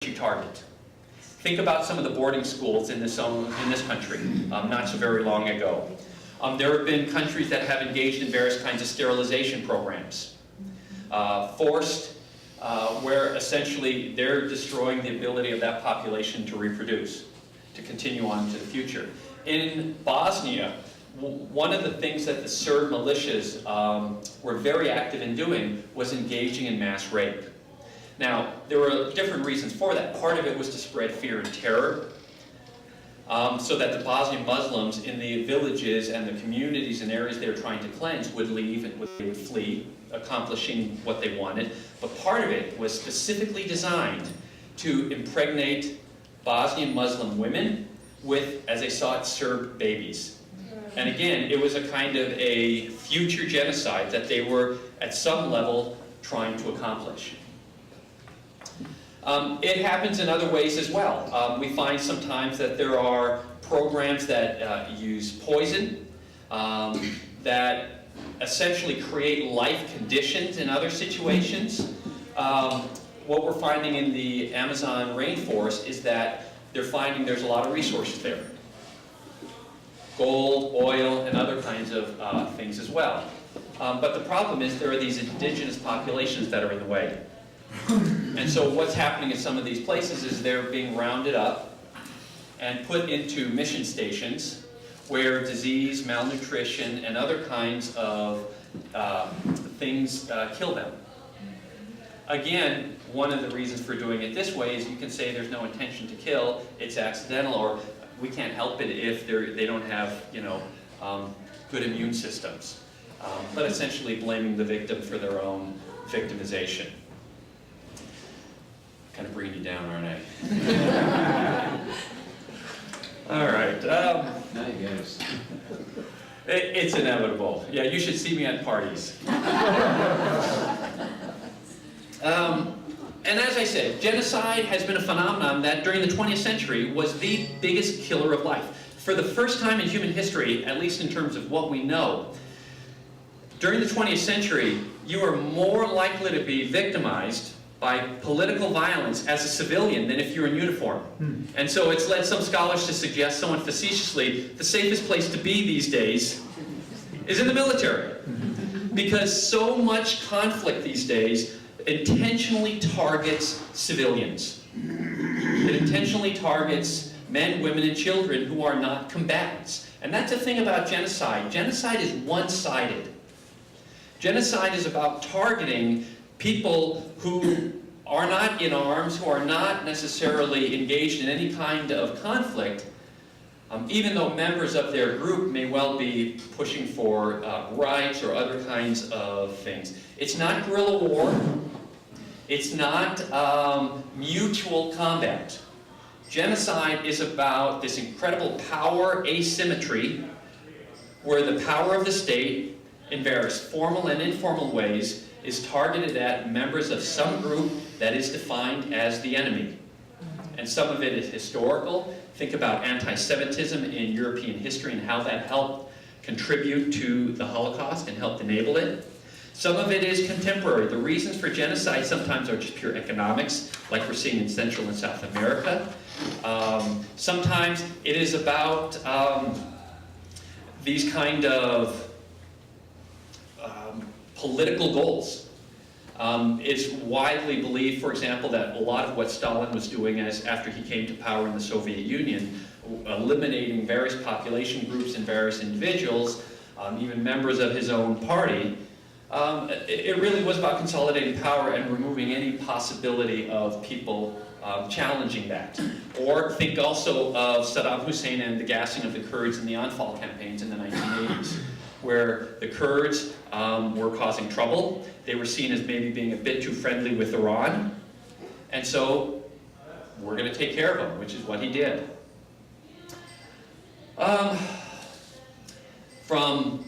you target. Think about some of the boarding schools in this country, not so very long ago. There have been countries that have engaged in various kinds of sterilization programs. Forced, where essentially they're destroying the ability of that population to reproduce, to continue on to the future. In Bosnia, one of the things that the Serb militias were very active in doing was engaging in mass rape. Now, there were different reasons for that. Part of it was to spread fear and terror, so that the Bosnian Muslims in the villages and the communities and areas they were trying to cleanse would leave and they would flee, accomplishing what they wanted. But part of it was specifically designed to impregnate Bosnian Muslim women with, as they saw it, Serb babies. And again, it was a kind of a future genocide that they were, at some level, trying to accomplish. It happens in other ways as well. We find sometimes that there are programs that use poison, that essentially create life conditions in other situations. What we're finding in the Amazon rainforest is that they're finding there's a lot of resources there. Gold, oil, and other kinds of things as well. But the problem is there are these indigenous populations that are in the way. And so what's happening in some of these places is they're being rounded up and put into mission stations where disease, malnutrition, and other kinds of things kill them. Again, one of the reasons for doing it this way is you can say there's no intention to kill, it's accidental, or we can't help it if they don't have, good immune systems. But essentially blaming the victim for their own victimization. Kind of bringing you down, aren't I? All right. Yes. It's inevitable. Yeah, you should see me at parties. And as I said, genocide has been a phenomenon that during the 20th century was the biggest killer of life. For the first time in human history, at least in terms of what we know, during the 20th century, you are more likely to be victimized by political violence as a civilian than if you're in uniform. And so it's led some scholars to suggest, somewhat facetiously, the safest place to be these days is in the military. Because so much conflict these days intentionally targets civilians. It intentionally targets men, women, and children who are not combatants. And that's the thing about genocide. Genocide is one-sided. Genocide is about targeting people who are not in arms, who are not necessarily engaged in any kind of conflict, even though members of their group may well be pushing for rights or other kinds of things. It's not guerrilla war. It's not mutual combat. Genocide is about this incredible power asymmetry where the power of the state, in various formal and informal ways, is targeted at members of some group that is defined as the enemy. And some of it is historical. Think about anti-Semitism in European history and how that helped contribute to the Holocaust and helped enable it. Some of it is contemporary. The reasons for genocide sometimes are just pure economics, like we're seeing in Central and South America. Sometimes it is about these kind of political goals. It's widely believed, for example, that a lot of what Stalin was doing after he came to power in the Soviet Union, eliminating various population groups and various individuals, even members of his own party, it really was about consolidating power and removing any possibility of people challenging that. Or think also of Saddam Hussein and the gassing of the Kurds in the Anfal campaigns in the 1980s, where the Kurds were causing trouble. They were seen as maybe being a bit too friendly with Iran. And so we're going to take care of them, which is what he did. From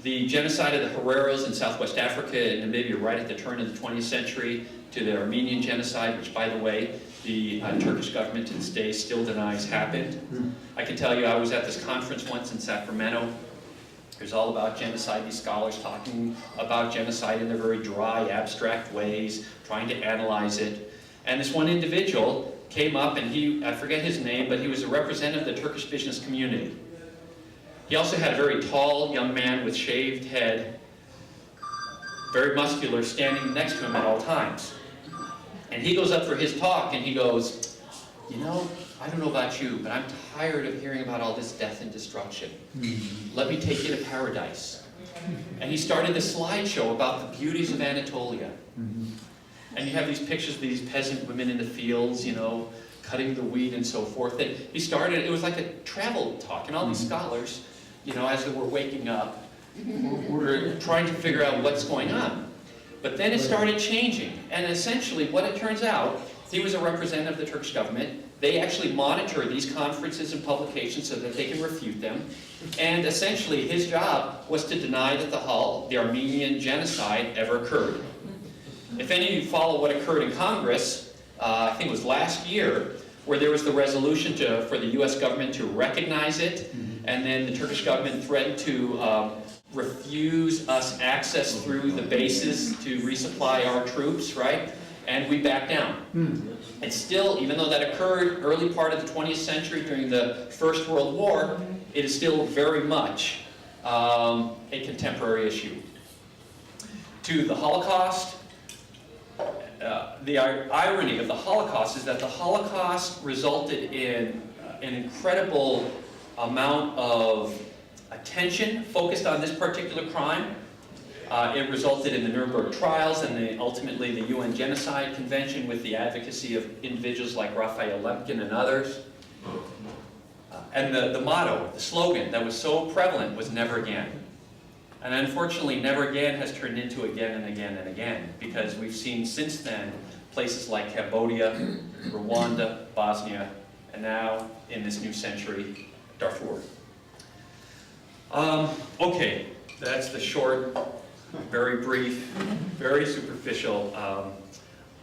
the genocide of the Hereros in Southwest Africa and Namibia right at the turn of the 20th century to the Armenian genocide, which, by the way, the Turkish government to this day still denies happened. I can tell you I was at this conference once in Sacramento. It was all about genocide, these scholars talking about genocide in their very dry, abstract ways, trying to analyze it. And this one individual came up, and I forget his name, but he was a representative of the Turkish business community. He also had a very tall young man with shaved head, very muscular, standing next to him at all times. And he goes up for his talk, and he goes, you know, I don't know about you, but I'm tired of hearing about all this death and destruction. Let me take you to paradise. And he started this slideshow about the beauties of Anatolia. And you have these pictures of these peasant women in the fields, you know, cutting the wheat and so forth. And he started, it was like a travel talk, and all these scholars, you know, as they were waking up, were trying to figure out what's going on. But then it started changing, and essentially what it turns out, he was a representative of the Turkish government. They actually monitor these conferences and publications so that they can refute them. And essentially his job was to deny that the Armenian genocide ever occurred. If any of you follow what occurred in Congress, I think it was last year, where there was the resolution for the US government to recognize it, and then the Turkish government threatened to refuse us access through the bases to resupply our troops, right? And we backed down. And still, even though that occurred early part of the 20th century during the First World War, it is still very much a contemporary issue. To the Holocaust, the irony of the Holocaust is that the Holocaust resulted in an incredible amount of attention focused on this particular crime. It resulted in the Nuremberg trials and ultimately the UN Genocide Convention with the advocacy of individuals like Raphael Lemkin and others. And the motto, the slogan that was so prevalent was never again. And unfortunately, never again has turned into again and again and again, because we've seen since then places like Cambodia, Rwanda, Bosnia, and now in this new century, Darfur. Okay, that's the short, very brief, very superficial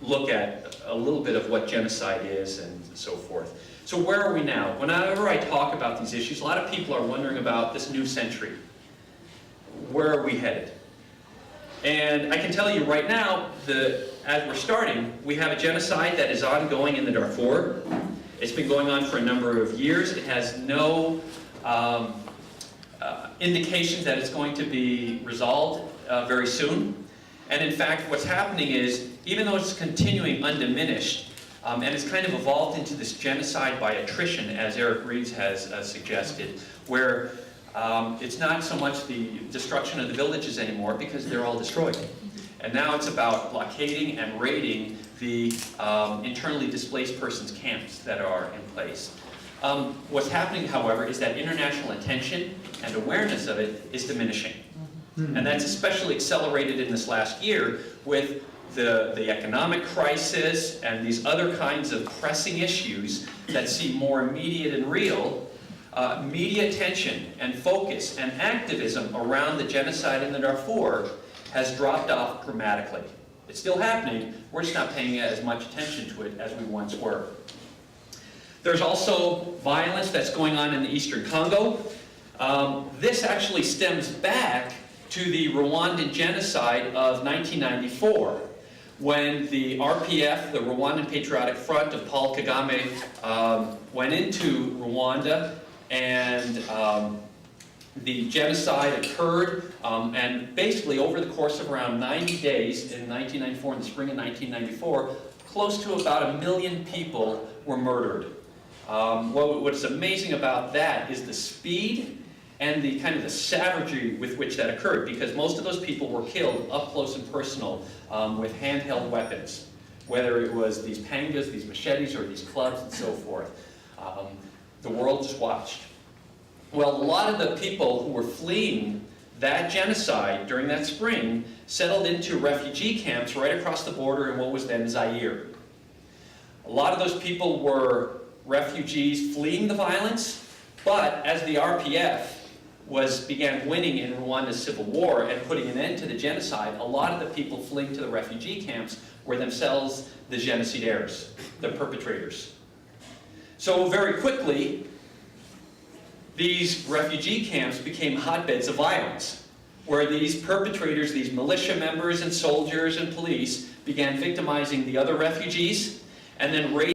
look at a little bit of what genocide is and so forth. So where are we now? Whenever I talk about these issues, a lot of people are wondering about this new century. Where are we headed? And I can tell you right now, as we're starting, we have a genocide that is ongoing in the Darfur. It's been going on for a number of years. It has no indications that it's going to be resolved very soon. And in fact, what's happening is, even though it's continuing undiminished, and it's kind of evolved into this genocide by attrition, as Eric Reeves has suggested, where it's not so much the destruction of the villages anymore, because they're all destroyed. And now it's about blockading and raiding the internally displaced persons camps that are in place. What's happening, however, is that international attention and awareness of it is diminishing. And that's especially accelerated in this last year with the economic crisis and these other kinds of pressing issues that seem more immediate and real. Media attention and focus and activism around the genocide in the Darfur has dropped off dramatically. It's still happening, we're just not paying as much attention to it as we once were. There's also violence that's going on in the eastern Congo. This actually stems back to the Rwandan genocide of 1994, when the RPF, the Rwandan Patriotic Front of Paul Kagame, went into Rwanda, and the genocide occurred, and basically over the course of around 90 days in 1994, in the spring of 1994, close to about 1 million people were murdered. What's amazing about that is the speed and the kind of the savagery with which that occurred, because most of those people were killed up close and personal with handheld weapons, whether it was these pangas, these machetes, or these clubs and so forth. The world just watched. Well, a lot of the people who were fleeing that genocide during that spring settled into refugee camps right across the border in what was then Zaire. A lot of those people were refugees fleeing the violence, but as the RPF began winning in Rwanda's civil war and putting an end to the genocide, a lot of the people fleeing to the refugee camps were themselves the genocidaires, the perpetrators. So very quickly, these refugee camps became hotbeds of violence, where these perpetrators, these militia members and soldiers and police, began victimizing the other refugees, and then raised